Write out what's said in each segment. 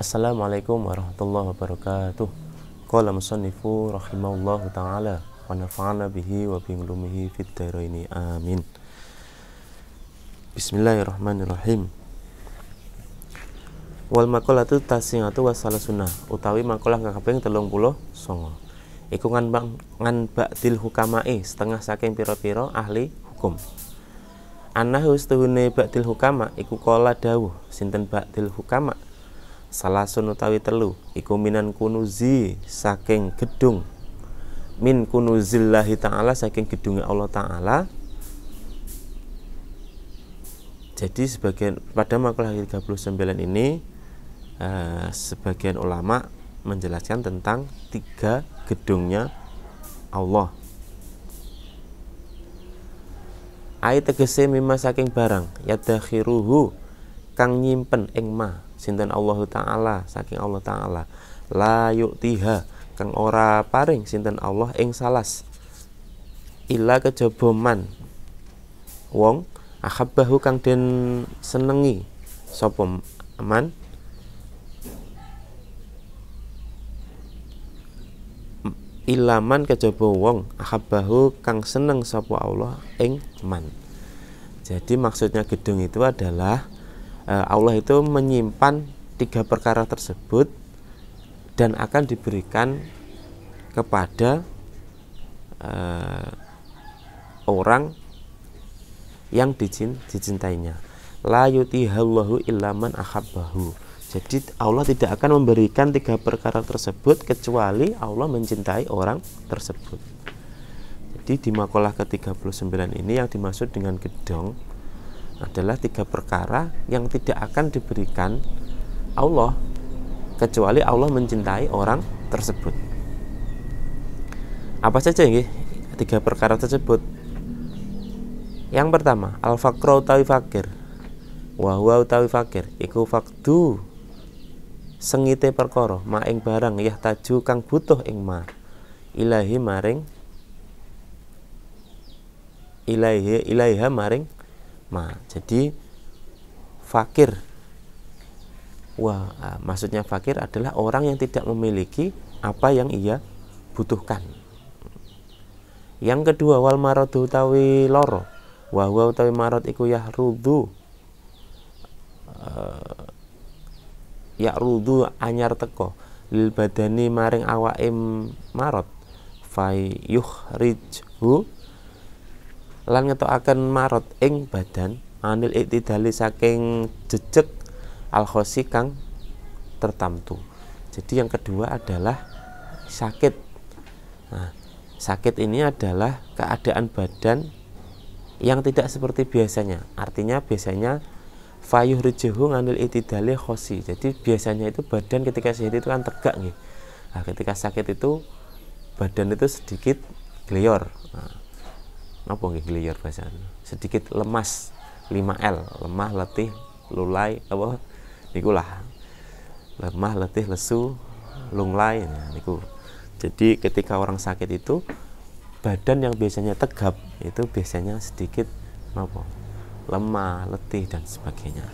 Assalamualaikum warahmatullahi wabarakatuh. Qala musannifu rahimahullahu ta'ala wa nafa'ana bihi wa bi ulumihi fid dharaini amin. Bismillahirrahmanirrahim. Wal maqalatu tasingatu wa salasuna utawi maqalah kang kaping 39. Iku ngan ba'dil hukamae setengah saking pira-pira ahli hukum. Anahu stuhune ba'dil hukama iku kala dawuh sinten ba'dil hukama salasun utawi telu iku minan kunuzi saking gedung min kunuzillahi ta'ala saking gedungnya Allah Ta'ala. Jadi sebagian pada makalah 39 ini sebagian ulama menjelaskan tentang 3 gedungnya Allah. Ai tegese mimma saking barang yadakhiruhu kang nyimpen ing ma sinten Allah Ta'ala saking Allah Ta'ala la yu'tiha kang ora paring sinten Allah ing salas illa kejaba man wong ahabbahu kang den senengi sapa man ilaman kejaba wong ahabbahu kang seneng sapa Allah ing man. Jadi maksudnya gedung itu adalah Allah itu menyimpan 3 perkara tersebut dan akan diberikan kepada orang yang dicintainya. La yutihallahu illaman ahabbahu. Jadi Allah tidak akan memberikan 3 perkara tersebut kecuali Allah mencintai orang tersebut. Jadi di makalah ke-39 ini yang dimaksud dengan gedung adalah 3 perkara yang tidak akan diberikan Allah kecuali Allah mencintai orang tersebut. Apa saja ini 3 perkara tersebut? Yang pertama, al-faqru utawi fakir. Wa huwa utawi fakir iku fakdu sengite perkara ma ing barang yahtaju kang butuh ing ma ilahi maring ilaiha maring ma. Jadi fakir, maksudnya fakir adalah orang yang tidak memiliki apa yang ia butuhkan. Yang kedua, wal maradu utawi loro. Wa huwa utawi marad iku ya'rudu anyar teko lil badani maring awake marad fayuhrijhu lan ngetokaken marot ing badan anil iktidali saking jejeg al-khosi kang tertamtu. Jadi yang kedua adalah sakit. Nah, sakit ini adalah keadaan badan yang tidak seperti biasanya. Artinya biasanya fayuhrijuhu anil iktidali khosi. Jadi biasanya itu badan ketika sehat itu kan tegak nih. Nah, ketika sakit itu badan itu sedikit glyor. Apa nggih glyor bahasane? Sedikit lemas, 5L, lemah, letih, lulai, apa niku lah. Lemah, letih, lesu, lunglai niku. Jadi ketika orang sakit itu badan yang biasanya tegap itu biasanya sedikit apa? Lemah, letih dan sebagainya.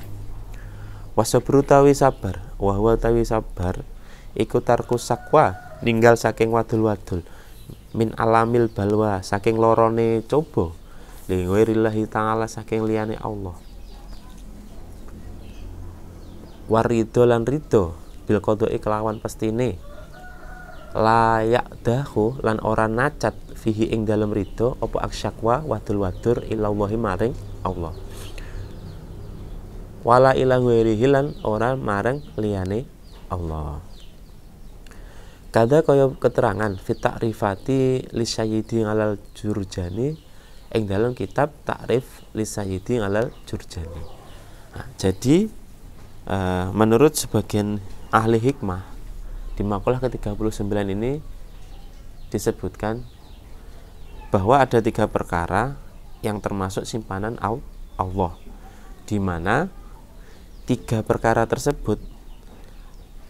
Wasabru tawi sabar, wa huwa tawi sabar iku tarku sakwa, ninggal saking wadul-wadul. Min alamil balwa saking lorone coba li ghairillahi ta'ala saking liyane Allah. Warido lan rido bil qada'i kelawan pestine layak dahu lan ora nacat fihi ing dalem rido apa aksyakwa wadul wadur ilallahi maring Allah. Wala ila ghairihi lan ora marang liyane Allah. Kada kaya keterangan fit ta'rifati li Sayyidi Alal Jurjani ing dalam kitab Ta'rif li Sayyidi Alal Jurjani. Nah, jadi menurut sebagian ahli hikmah di makalah ke-39 ini disebutkan bahwa ada 3 perkara yang termasuk simpanan Allah, di mana 3 perkara tersebut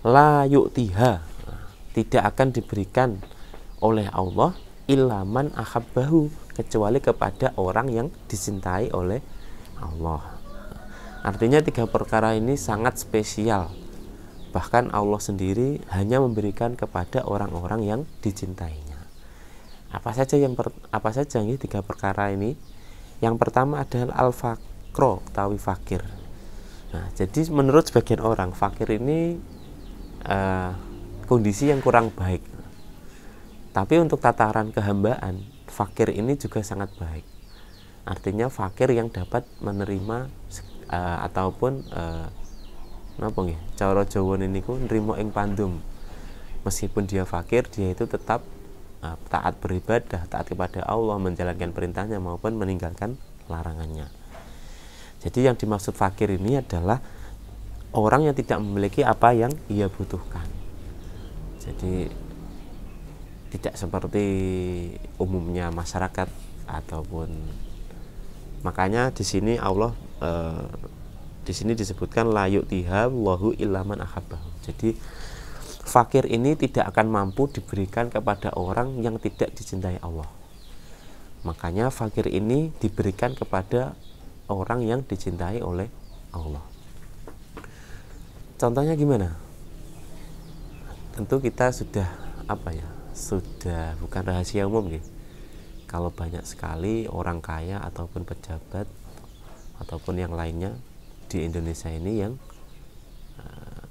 la yu'tiha tidak akan diberikan oleh Allah ilaman ahabbahu kecuali kepada orang yang dicintai oleh Allah. Artinya 3 perkara ini sangat spesial Bahkan Allah sendiri hanya memberikan kepada orang-orang yang dicintainya. Apa saja ini 3 perkara ini? Yang pertama adalah al-faqro, tawi fakir. Nah, jadi menurut sebagian orang fakir ini kondisi yang kurang baik. Tapi untuk tataran kehambaan, fakir ini juga sangat baik. Artinya fakir yang dapat menerima ataupun napa nggih? Cara Jawa niku nrimo ing pandum. Meskipun dia fakir, dia itu tetap taat beribadah, taat kepada Allah, menjalankan perintahnya maupun meninggalkan larangannya. Jadi yang dimaksud fakir ini adalah orang yang tidak memiliki apa yang ia butuhkan. Jadi tidak seperti umumnya masyarakat ataupun, makanya di sini Allah di sini disebutkan la yu'tiha Allahu illa man ahabbahu. Jadi fakir ini tidak akan mampu diberikan kepada orang yang tidak dicintai Allah. Makanya fakir ini diberikan kepada orang yang dicintai oleh Allah. Contohnya gimana? Tentu kita sudah sudah bukan rahasia umum gitu. Kalau banyak sekali orang kaya ataupun pejabat ataupun yang lainnya di Indonesia ini yang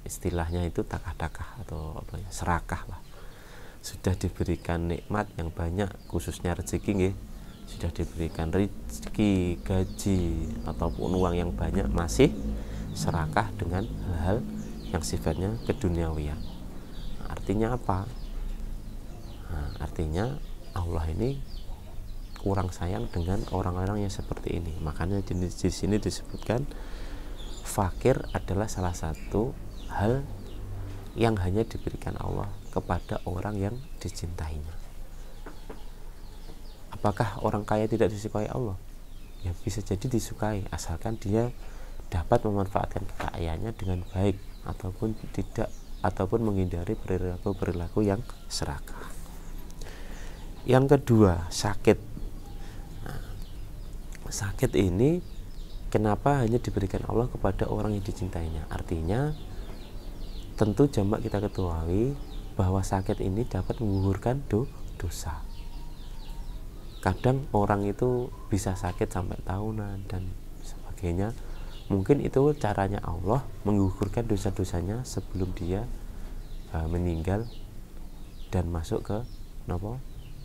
istilahnya itu takah-takah atau serakah lah, sudah diberikan nikmat yang banyak, khususnya rezeki nggih, sudah diberikan rezeki, gaji ataupun uang yang banyak, masih serakah dengan hal-hal yang sifatnya keduniawian. Artinya apa? Artinya Allah ini kurang sayang dengan orang-orang yang seperti ini. Makanya di sini disebutkan fakir adalah salah satu hal yang hanya diberikan Allah kepada orang yang dicintainya. Apakah orang kaya tidak disukai Allah? Ya bisa jadi disukai, asalkan dia dapat memanfaatkan kekayaannya dengan baik ataupun tidak, ataupun menghindari perilaku yang serakah. Yang kedua, sakit. Sakit ini kenapa hanya diberikan Allah kepada orang yang dicintainya? Artinya tentu jamak kita ketahui bahwa sakit ini dapat menggugurkan dosa. Kadang orang itu bisa sakit sampai tahunan dan sebagainya. Mungkin itu caranya Allah menggugurkan dosa-dosanya sebelum dia meninggal dan masuk ke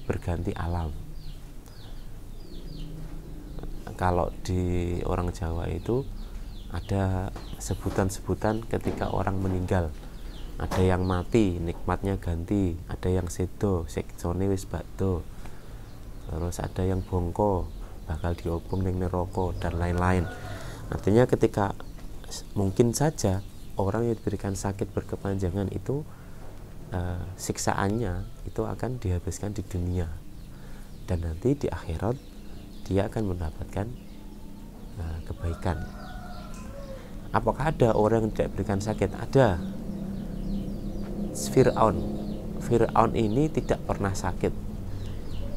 berganti alam. Kalau di orang Jawa itu ada sebutan-sebutan ketika orang meninggal. Ada yang mati, nikmatnya ganti. Ada yang sedo, seksone wis bakdo. Terus ada yang bongko, bakal diobong ning neraka dan lain-lain. Artinya ketika mungkin saja orang yang diberikan sakit berkepanjangan itu siksaannya itu akan dihabiskan di dunia, dan nanti di akhirat dia akan mendapatkan kebaikan. Apakah ada orang yang tidak diberikan sakit? Ada. Fir'aun ini tidak pernah sakit,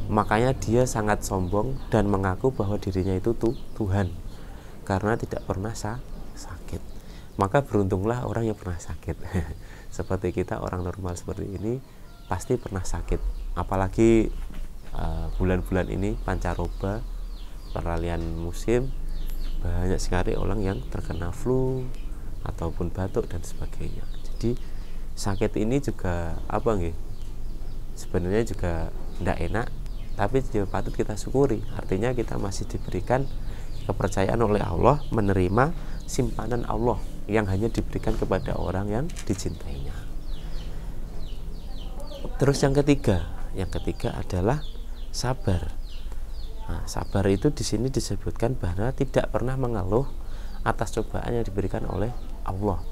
makanya dia sangat sombong dan mengaku bahwa dirinya itu Tuhan karena tidak pernah sakit. Maka beruntunglah orang yang pernah sakit. Seperti kita orang normal seperti ini pasti pernah sakit, apalagi bulan-bulan ini pancaroba, peralihan musim, banyak sekali orang yang terkena flu ataupun batuk dan sebagainya. Jadi sakit ini juga sebenarnya juga tidak enak, tapi juga patut kita syukuri. Artinya kita masih diberikan kepercayaan oleh Allah menerima simpanan Allah yang hanya diberikan kepada orang yang dicintainya. Terus yang ketiga adalah sabar. Nah, sabar itu di sini disebutkan bahwa tidak pernah mengeluh atas cobaan yang diberikan oleh Allah,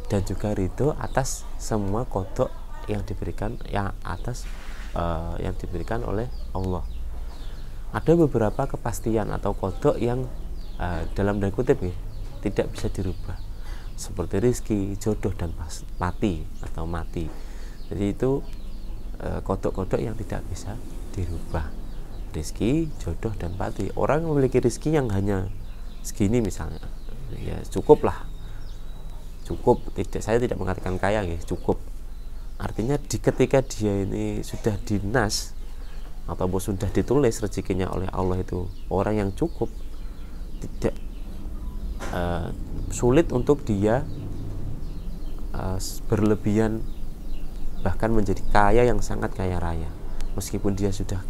dan juga ridho atas semua qada yang diberikan yang diberikan oleh Allah. Ada beberapa kepastian atau qada yang dalam tanda kutip tidak bisa dirubah, seperti rizki, jodoh, dan mati. Jadi itu qada-qada yang tidak bisa dirubah. Rizki, jodoh, dan mati. Orang yang memiliki rizki yang hanya segini misalnya, ya cukup lah. cukup. Saya tidak mengatakan kaya ya, cukup. Artinya ketika dia ini sudah dinas ataupun sudah ditulis rezekinya oleh Allah, itu orang yang cukup, tidak sulit untuk dia berlebihan bahkan menjadi kaya yang sangat kaya raya, meskipun dia sudah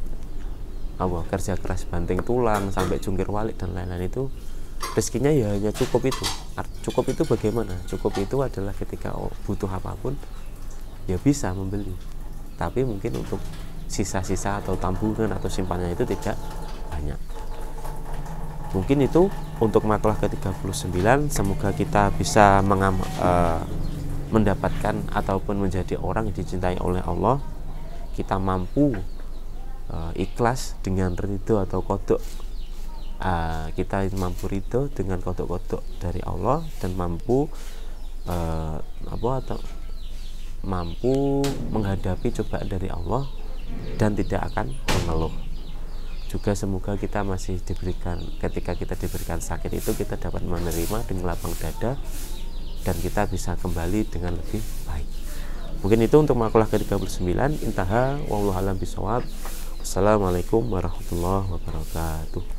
kerja keras banting tulang sampai jungkir balik dan lain-lain. Itu rezekinya ya hanya cukup itu. Cukup itu bagaimana? Cukup itu adalah ketika butuh apapun ya bisa membeli, tapi mungkin untuk sisa-sisa atau tabungan atau simpannya itu tidak banyak. Mungkin itu untuk makalah ke-39. Semoga kita bisa mendapatkan ataupun menjadi orang yang dicintai oleh Allah. Kita mampu ikhlas dengan ridho atau kodok, kita mampu ridho dengan kodok-kodok dari Allah, dan mampu mampu menghadapi cobaan dari Allah dan tidak akan mengeluh. Juga semoga kita masih diberikan, ketika kita diberikan sakit itu kita dapat menerima dengan lapang dada dan kita bisa kembali dengan lebih baik. Mungkin itu untuk makalah ke-39. Intaha wallahu a'lam bishawab. Wassalamualaikum warahmatullahi wabarakatuh.